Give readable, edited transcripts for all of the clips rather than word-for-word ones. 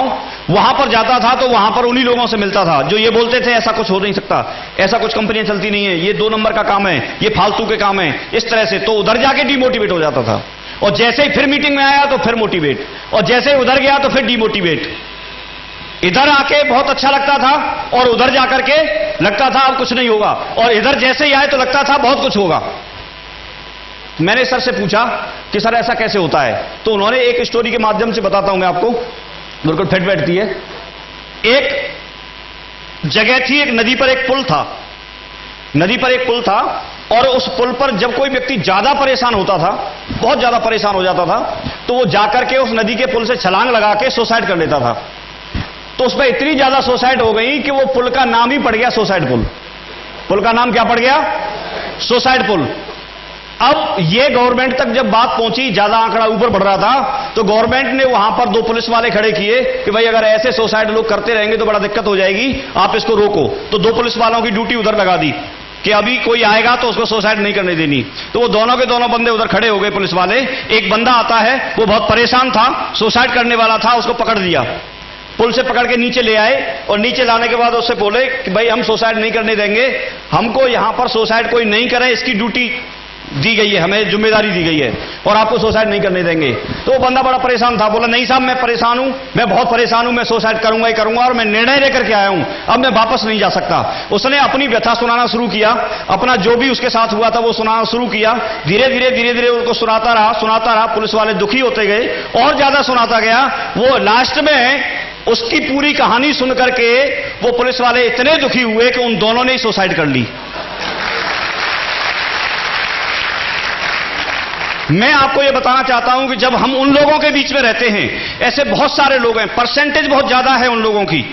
हूं, वहां पर जाता था तो वहां पर उन्हीं लोगों से मिलता था जो ये बोलते थे ऐसा कुछ हो नहीं सकता, ऐसा कुछ कंपनियां चलती नहीं है, ये 2 नंबर का काम है, ये फालतू के काम है, इस तरह से। तो उधर जाके डिमोटिवेट हो जाता था, और जैसे ही फिर मीटिंग में आया तो फिर मोटिवेट, और जैसे ही उधर गया तो फिर डिमोटिवेट। इधर आके बहुत अच्छा लगता था और उधर जाकर के लगता था अब कुछ नहीं होगा, और इधर जैसे ही आए तो लगता था बहुत कुछ होगा। मैंने सर से पूछा कि सर ऐसा कैसे होता है, तो उन्होंने एक स्टोरी के माध्यम से बताता हूं मैं आपको, बिल्कुल फिट बैठती है। एक जगह थी, एक नदी पर एक पुल था, नदी पर एक पुल था, और उस पुल पर जब कोई व्यक्ति ज्यादा परेशान होता था, बहुत ज्यादा परेशान हो जाता था, तो वो जाकर के उस नदी के पुल से छलांग लगा के सुसाइड कर लेता था। तो उसमें इतनी ज्यादा सुसाइड हो गई कि वो पुल का नाम ही पड़ गया सुसाइड पुल। पुल का नाम क्या पड़ गया? सुसाइड पुल। अब ये गवर्नमेंट तक जब बात पहुंची, ज्यादा आंकड़ा ऊपर बढ़ रहा था, तो गवर्नमेंट ने वहां पर 2 पुलिस वाले खड़े किए कि भाई अगर ऐसे सुसाइड लोग करते रहेंगे तो बड़ा दिक्कत हो जाएगी, आप इसको रोको। तो 2 पुलिस वालों की ड्यूटी उधर लगा दी कि अभी कोई आएगा तो उसको सुसाइड नहीं करने देनी। तो वो दोनों के दोनों बंदे उधर खड़े हो गए, पुलिस वाले। एक बंदा आता है, वो बहुत परेशान था, सुसाइड करने वाला था, उसको पकड़ दिया, पुल से पकड़ के नीचे ले आए, और नीचे लाने के बाद उससे बोले कि भाई हम सुसाइड नहीं करने देंगे, हमको यहां पर सुसाइड कोई नहीं करे, इसकी ड्यूटी दी गई है, हमें जिम्मेदारी दी गई है, और आपको सुसाइड नहीं करने देंगे। तो वो बंदा बड़ा परेशान था, बोला नहीं साहब मैं परेशान हूं, मैं बहुत परेशान हूं, मैं सुसाइड करूंगा ही करूंगा, और मैं निर्णय लेकर के आया हूं, अब मैं वापस नहीं जा सकता। उसने अपनी व्यथा सुनाना शुरू किया, अपना जो भी उसके साथ हुआ था वो सुनाना शुरू किया। धीरे धीरे धीरे धीरे उनको सुनाता रहा। पुलिस वाले दुखी होते गए, और ज्यादा सुनाता गया। वो लास्ट में उसकी पूरी कहानी सुनकर के वो पुलिस वाले इतने दुखी हुए कि उन दोनों ने ही सुसाइड कर ली। मैं आपको यह बताना चाहता हूं कि जब हम उन लोगों के बीच में रहते हैं, ऐसे बहुत सारे लोग हैं, परसेंटेज बहुत ज्यादा है उन लोगों की,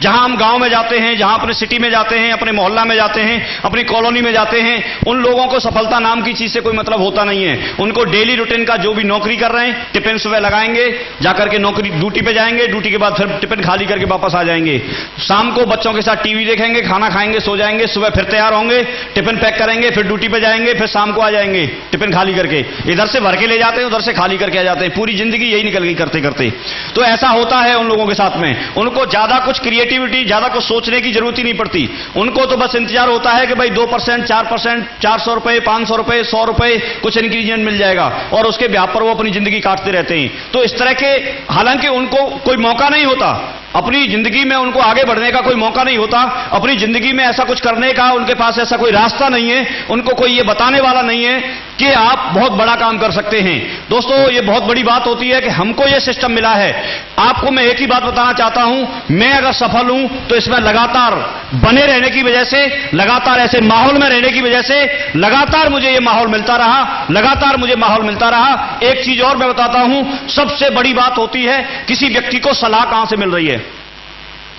जहां हम गांव में जाते हैं, जहां अपने सिटी में जाते हैं, अपने मोहल्ला में जाते हैं, अपनी कॉलोनी में जाते हैं, उन लोगों को सफलता नाम की चीज से कोई मतलब होता नहीं है। उनको डेली रूटीन का जो भी नौकरी कर रहे हैं, टिफिन सुबह लगाएंगे, जाकर के नौकरी ड्यूटी पे जाएंगे, ड्यूटी के बाद फिर टिफिन खाली करके वापस आ जाएंगे, शाम को बच्चों के साथ टीवी देखेंगे, खाना खाएंगे, सो जाएंगे, सुबह फिर तैयार होंगे, टिफिन पैक करेंगे, फिर ड्यूटी पे जाएंगे, फिर शाम को आ जाएंगे टिफिन खाली करके, इधर से भर के ले जाते हैं, उधर से खाली करके आ जाते हैं। पूरी जिंदगी यही निकल गई करते करते। तो ऐसा होता है उन लोगों के साथ में। उनको ज्यादा कुछ क्रिएटिविटी, ज्यादा कुछ सोचने की जरूरत ही नहीं पड़ती। उनको तो बस इंतजार होता है कि भाई 2%, 4%, 400 रुपए, 500 रुपए, 100 रुपए कुछ इंक्रीमेंट मिल जाएगा, और उसके ब्याह पर वो अपनी जिंदगी काटते रहते हैं। तो इस तरह के, हालांकि उनको कोई मौका नहीं होता अपनी जिंदगी में, उनको आगे बढ़ने का कोई मौका नहीं होता, अपनी जिंदगी में ऐसा कुछ करने का उनके पास ऐसा कोई रास्ता नहीं है, उनको कोई ये बताने वाला नहीं है कि आप बहुत बड़ा काम कर सकते हैं। दोस्तों, ये बहुत बड़ी बात होती है कि हमको ये सिस्टम मिला है। आपको मैं एक ही बात बताना चाहता हूं, मैं अगर सफल हूं तो इसमें लगातार बने रहने की वजह से, लगातार ऐसे माहौल में रहने की वजह से, लगातार मुझे ये माहौल मिलता रहा, लगातार मुझे माहौल मिलता रहा। एक चीज और मैं बताता हूं, सबसे बड़ी बात होती है किसी व्यक्ति को सलाह कहां से मिल रही है,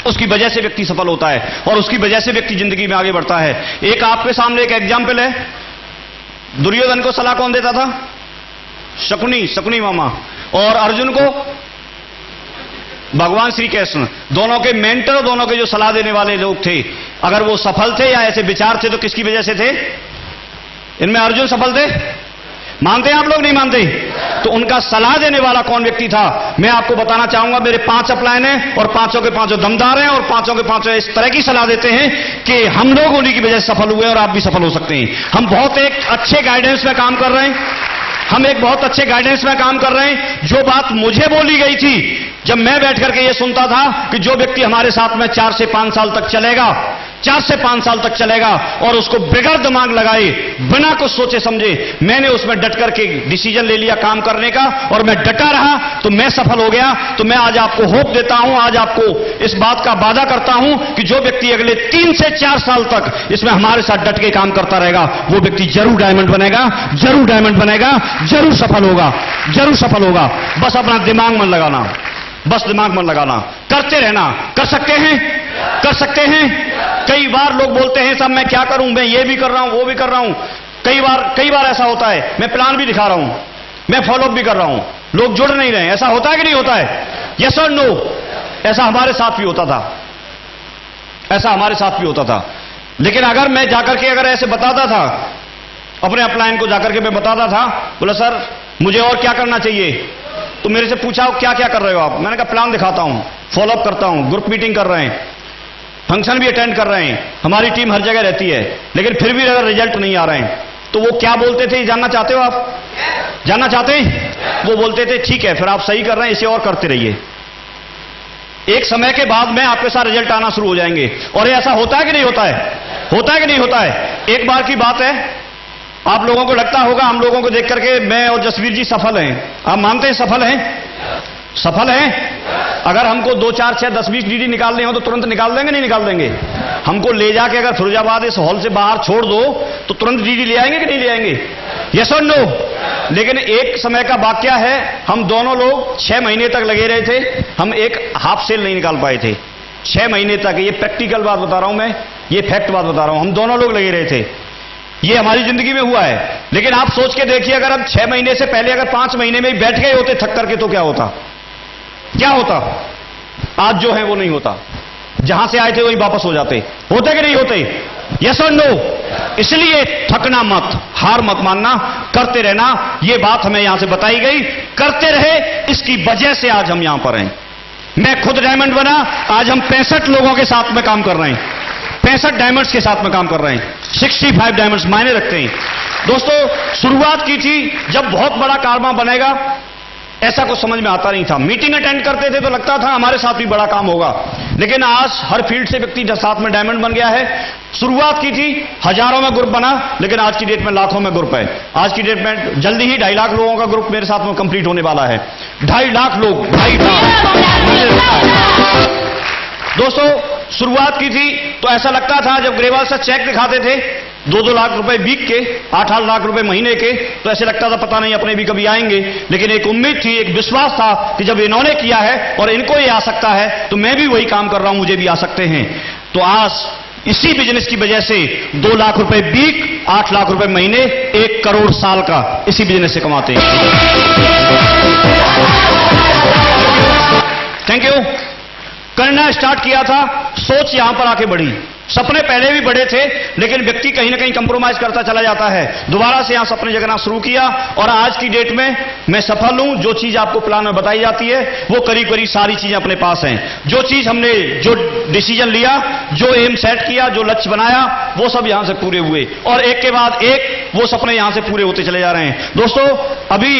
उसकी वजह से व्यक्ति सफल होता है, और उसकी वजह से व्यक्ति जिंदगी में आगे बढ़ता है। एक आपके सामने एक एग्जाम्पल है, दुर्योधन को सलाह कौन देता था? शकुनी मामा। और अर्जुन को भगवान श्री कृष्ण। दोनों के मेंटर, दोनों के जो सलाह देने वाले लोग थे, अगर वो सफल थे या ऐसे विचार थे तो किसकी वजह से थे? इनमें अर्जुन सफल थे? मानते हैं आप लोग? नहीं मानते? तो उनका सलाह देने वाला कौन व्यक्ति था? मैं आपको बताना चाहूंगा। मेरे 5 अपलाइन हैं, और 5 के 5 दमदार हैं, और 5 के 5 इस तरह की सलाह देते हैं कि हम लोग उन्हीं की वजह से सफल हुए, और आप भी सफल हो सकते हैं। हम बहुत एक अच्छे गाइडेंस में काम कर रहे हैं, हम एक बहुत अच्छे गाइडेंस में काम कर रहे हैं। जो बात मुझे बोली गई थी, जब मैं बैठ करके ये सुनता था कि जो व्यक्ति हमारे साथ में 4 से 5 साल तक चलेगा, 4 से 5 साल तक चलेगा, और उसको बगैर दिमाग लगाए, बिना कुछ सोचे समझे, मैंने उसमें डट करके डिसीजन ले लिया काम करने का, और मैं डटा रहा तो मैं सफल हो गया। तो मैं आज आपको होप देता हूं, आज आपको इस बात का वादा करता हूं कि जो व्यक्ति अगले 3 से 4 साल तक इसमें हमारे साथ डट के काम करता रहेगा, वो व्यक्ति जरूर डायमंड बनेगा, जरूर डायमंड बनेगा, जरूर सफल होगा, जरूर सफल होगा। बस अपना दिमाग मन लगाना, बस दिमाग मन लगाना, करते रहना। कर सकते हैं? कर सकते हैं? कई बार लोग बोलते हैं साहब मैं क्या करूं, मैं ये भी कर रहा हूं, वो भी कर रहा हूं। कई बार ऐसा होता है, मैं प्लान भी दिखा रहा हूं, मैं फॉलोअप भी कर रहा हूं, लोग जुड़ नहीं रहे। ऐसा होता है कि नहीं होता है? यस और नो? ऐसा हमारे साथ भी होता था, ऐसा हमारे साथ भी होता था। लेकिन अगर मैं जाकर के अगर ऐसे बताता था, अपने अपलाइन को जाकर के मैं बताता था, बोला सर मुझे और क्या करना चाहिए, तो मेरे से पूछा क्या क्या कर रहे हो आप? मैंने कहा प्लान दिखाता हूं, फॉलोअप करता हूं, ग्रुप मीटिंग कर रहे हैं, फंक्शन भी अटेंड कर रहे हैं, हमारी टीम हर जगह रहती है, लेकिन फिर भी अगर रिजल्ट नहीं आ रहे हैं तो वो क्या बोलते थे, जानना चाहते हो आप? जानना चाहते हैं? वो बोलते थे ठीक है फिर आप सही कर रहे हैं, इसे और करते रहिए, एक समय के बाद में आपके साथ रिजल्ट आना शुरू हो जाएंगे। और ये ऐसा होता है कि नहीं होता है? होता है कि नहीं होता है? एक बार की बात है, आप लोगों को लगता होगा हम लोगों को देख करके मैं और जसवीर जी सफल हैं, आप मानते हैं सफल हैं? सफल हैं? अगर हमको 2, 4, 6, 10, 20 डीडी निकालने हो तो तुरंत निकाल देंगे, नहीं निकाल देंगे? हमको ले जाके अगर फिरोजाबाद इस हॉल से बाहर छोड़ दो तो तुरंत डीडी ले आएंगे कि नहीं ले आएंगे? यस और नो? लेकिन एक समय का वाकया है, हम दोनों लोग 6 महीने तक लगे रहे थे, हम एक हाफ सेल नहीं निकाल पाए थे 6 महीने तक। ये प्रैक्टिकल बात बता रहा हूं मैं, ये फैक्ट बात बता रहा हूं, हम दोनों लोग लगे रहे थे, ये हमारी जिंदगी में हुआ है। लेकिन आप सोच के देखिए अगर हम 6 महीने से पहले अगर 5 महीने में ही बैठ गए होते थक करके तो क्या होता? क्या होता? आज जो है वो नहीं होता, जहां से आए थे वहीं वापस हो जाते। होते कि नहीं होते? यस और नो? इसलिए थकना मत, हार मत मानना, करते रहना, ये बात हमें यहां से बताई गई, करते रहे, इसकी वजह से आज हम यहां पर हैं। मैं खुद डायमंड बना, आज हम 65 लोगों के साथ में काम कर रहे हैं, 65 डायमंड्स के साथ में काम कर रहे हैं, 65 डायमंड्स मायने रखते हैं। दोस्तों शुरुआत की थी जब बहुत बड़ा कारवा बनेगा, ऐसा कुछ समझ में आता नहीं था, मीटिंग अटेंड करते थे तो लगता था हमारे साथ भी बड़ा काम होगा, लेकिन आज हर फील्ड से व्यक्ति साथ में डायमंड बन गया है। शुरुआत की थी हजारों में ग्रुप बना, लेकिन आज की डेट में लाखों में ग्रुप है। आज की डेट में जल्दी ही 2.5 लाख लोगों का ग्रुप मेरे साथ में कंप्लीट होने वाला है। 2.5 लाख लोग, 2.5 लाख। दोस्तों शुरुआत की थी तो ऐसा लगता था जब ग्रेवाल से चेक दिखाते थे 2-2 लाख रुपए वीक के, 8-8 लाख रुपए महीने के, तो ऐसे लगता था पता नहीं अपने भी कभी आएंगे। लेकिन एक उम्मीद थी, एक विश्वास था कि जब इन्होंने किया है और इनको ये आ सकता है तो मैं भी वही काम कर रहा हूं, मुझे भी आ सकते हैं। तो आज इसी बिजनेस की वजह से 2 लाख रुपए वीक, 8 लाख रुपए महीने, 1 करोड़ साल का इसी बिजनेस से कमाते हैं। Thank you. करना स्टार्ट किया था, सोच यहां पर आके बढ़ी, सपने पहले भी बड़े थे, लेकिन व्यक्ति कहीं ना कहीं कंप्रोमाइज करता चला जाता है। दोबारा से यहां सपने जगना शुरू किया और आज की डेट में मैं सफल हूं। जो चीज आपको प्लान में बताई जाती है वो करीब करीब सारी चीजें अपने पास हैं। जो चीज हमने, जो डिसीजन लिया, जो एम सेट किया, जो लक्ष्य बनाया, वो सब यहां से पूरे हुए और एक के बाद एक वो सपने यहां से पूरे होते चले जा रहे हैं। दोस्तों अभी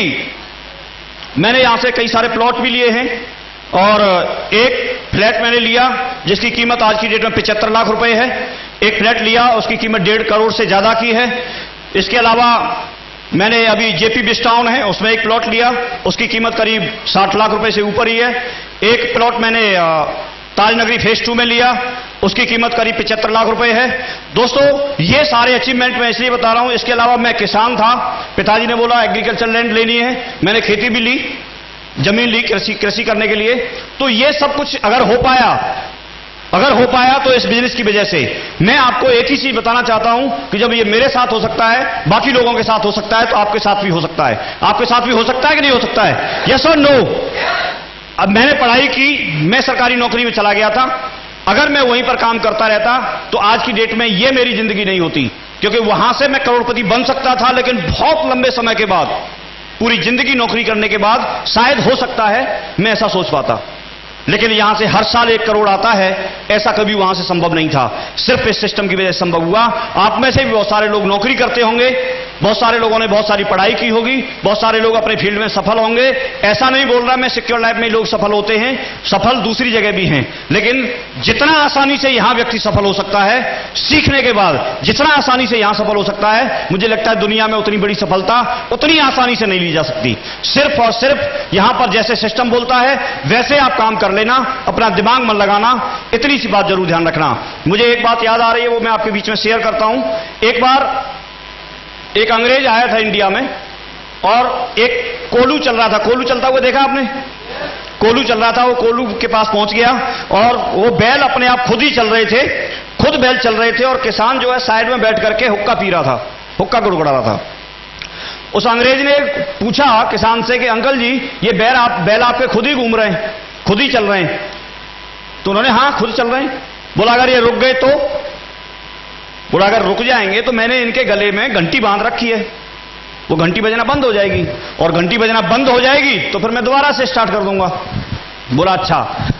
मैंने यहां से कई सारे प्लॉट भी लिए हैं और एक फ्लैट मैंने लिया जिसकी कीमत आज की डेट में 75 लाख रुपए है। एक फ्लैट लिया उसकी कीमत 1.5 करोड़ से ज्यादा की है। इसके अलावा मैंने अभी जेपी बिस्टाउन है उसमें एक प्लॉट लिया, उसकी कीमत करीब 60 लाख रुपए से ऊपर ही है। एक प्लॉट मैंने ताजनगरी फेज 2 में लिया, उसकी कीमत करीब 75 लाख रुपए है। दोस्तों ये सारे अचीवमेंट मैं इसलिए बता रहा हूं, इसके अलावा मैं किसान था, पिताजी ने बोला एग्रीकल्चर लैंड लेनी है, मैंने खेती भी ली, जमीन ली कृषि करने के लिए। तो ये सब कुछ अगर हो पाया तो इस बिजनेस की वजह से। मैं आपको एक ही चीज बताना चाहता हूं कि जब ये मेरे साथ हो सकता है, बाकी लोगों के साथ हो सकता है, तो आपके साथ भी हो सकता है। आपके साथ भी हो सकता है कि नहीं हो सकता है? यस और नो? अब मैंने पढ़ाई की, मैं सरकारी नौकरी में चला गया था, अगर मैं वहीं पर काम करता रहता तो आज की डेट में ये मेरी जिंदगी नहीं होती, क्योंकि वहां से मैं करोड़पति बन सकता था, लेकिन बहुत लंबे समय के बाद, पूरी जिंदगी नौकरी करने के बाद शायद हो सकता है मैं ऐसा सोच पाता। लेकिन यहां से हर साल 1 करोड़ आता है, ऐसा कभी वहां से संभव नहीं था, सिर्फ इस सिस्टम की वजह से संभव हुआ। आप में से भी बहुत सारे लोग नौकरी करते होंगे, बहुत सारे लोगों ने बहुत सारी पढ़ाई की होगी, बहुत सारे लोग अपने फील्ड में सफल होंगे। ऐसा नहीं बोल रहा मैं सिक्योर लाइफ में लोग सफल होते हैं, सफल दूसरी जगह भी हैं, लेकिन जितना आसानी से यहां व्यक्ति सफल हो सकता है सीखने के बाद, जितना आसानी से यहां सफल हो सकता है, मुझे लगता है दुनिया में उतनी बड़ी सफलता उतनी आसानी से नहीं ली जा सकती। सिर्फ और सिर्फ यहां पर जैसे सिस्टम बोलता है वैसे आप काम कर लेना, अपना दिमाग मन लगाना, इतनी सी बात जरूर ध्यान रखना। मुझे एक बात याद आ रही है, वो मैं आपके बीच में शेयर करता हूं। एक बार एक अंग्रेज आया था इंडिया में और एक कोलू चल रहा था, कोलू चलता हुआ देखा आपने? कोलू चल रहा था, वो कोलू के पास पहुंच गया और वो बैल अपने आप खुद ही चल रहे थे, खुद बैल चल रहे थे और किसान जो है साइड में बैठ करके हुक्का पी रहा था, हुक्का गुड़गुड़ा रहा था। उस अंग्रेज ने पूछा किसान से कि अंकल जी ये बैल आपके खुद ही घूम रहे हैं, खुद ही चल रहे हैं? तो उन्होंने हाँ खुद चल रहे हैं। बोला अगर ये रुक गए तो? बोला अगर रुक जाएंगे तो मैंने इनके गले में घंटी बांध रखी है, वो घंटी बजना बंद हो जाएगी, और घंटी बजना बंद हो जाएगी तो फिर मैं दोबारा से स्टार्ट कर दूंगा। बोला अच्छा।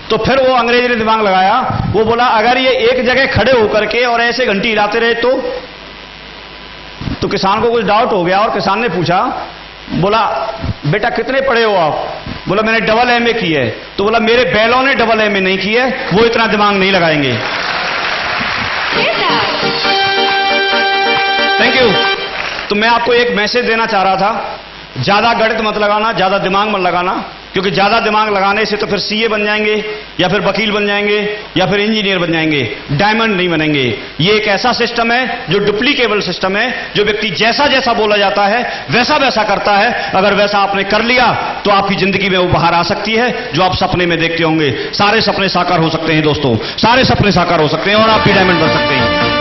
तो फिर वो अंग्रेज ने दिमाग लगाया, वो बोला अगर ये एक जगह खड़े होकर के और ऐसे घंटी हिलाते रहे तो किसान को कुछ डाउट हो गया, और किसान ने पूछा, बोला बेटा कितने पढ़े हो आप? बोला मैंने डबल एमए की है। तो बोला मेरे बैलों ने डबल एमए नहीं की है, वो इतना दिमाग नहीं लगाएंगे। Thank you. तो मैं आपको एक मैसेज देना चाह रहा था, ज्यादा गणित मत लगाना, ज्यादा दिमाग मत लगाना, क्योंकि ज्यादा दिमाग लगाने से तो फिर सीए बन जाएंगे, या फिर वकील बन जाएंगे, या फिर इंजीनियर बन जाएंगे, डायमंड नहीं बनेंगे। ये एक ऐसा सिस्टम है जो डुप्लीकेबल सिस्टम है, जो व्यक्ति जैसा जैसा बोला जाता है वैसा वैसा करता है। अगर वैसा आपने कर लिया तो आपकी जिंदगी में वो बाहर आ सकती है जो आप सपने में देखते होंगे। सारे सपने साकार हो सकते हैं दोस्तों, सारे सपने साकार हो सकते हैं, और आप भी डायमंड बन सकते हैं।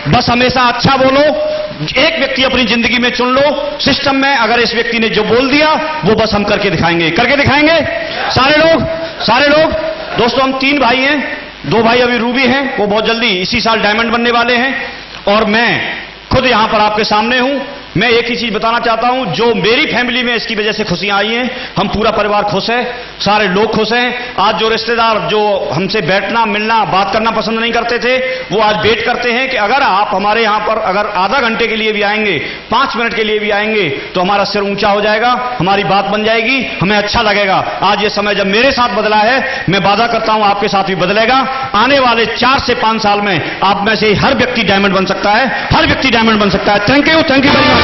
बस हमेशा अच्छा बोलो। एक व्यक्ति अपनी जिंदगी में चुन लो, सिस्टम में अगर इस व्यक्ति ने जो बोल दिया वो बस हम करके दिखाएंगे, करके दिखाएंगे सारे लोग। दोस्तों हम 3 भाई हैं, 2 भाई अभी रूबी हैं, वो बहुत जल्दी इसी साल डायमंड बनने वाले हैं, और मैं खुद यहां पर आपके सामने हूं। मैं एक ही चीज बताना चाहता हूं, जो मेरी फैमिली में इसकी वजह से खुशियां आई हैं, हम पूरा परिवार खुश है, सारे लोग खुश हैं। आज जो रिश्तेदार जो हमसे बैठना मिलना बात करना पसंद नहीं करते थे, वो आज वेट करते हैं कि अगर आप हमारे यहां पर अगर आधा घंटे के लिए भी आएंगे, 5 मिनट के लिए भी आएंगे, तो हमारा सिर ऊंचा हो जाएगा, हमारी बात बन जाएगी, हमें अच्छा लगेगा। आज ये समय जब मेरे साथ बदला है, मैं वादा करता हूं आपके साथ भी बदलेगा। आने वाले 4 से 5 साल में आप में से हर व्यक्ति डायमंड बन सकता है, हर व्यक्ति डायमंड बन सकता है। Thank you very much.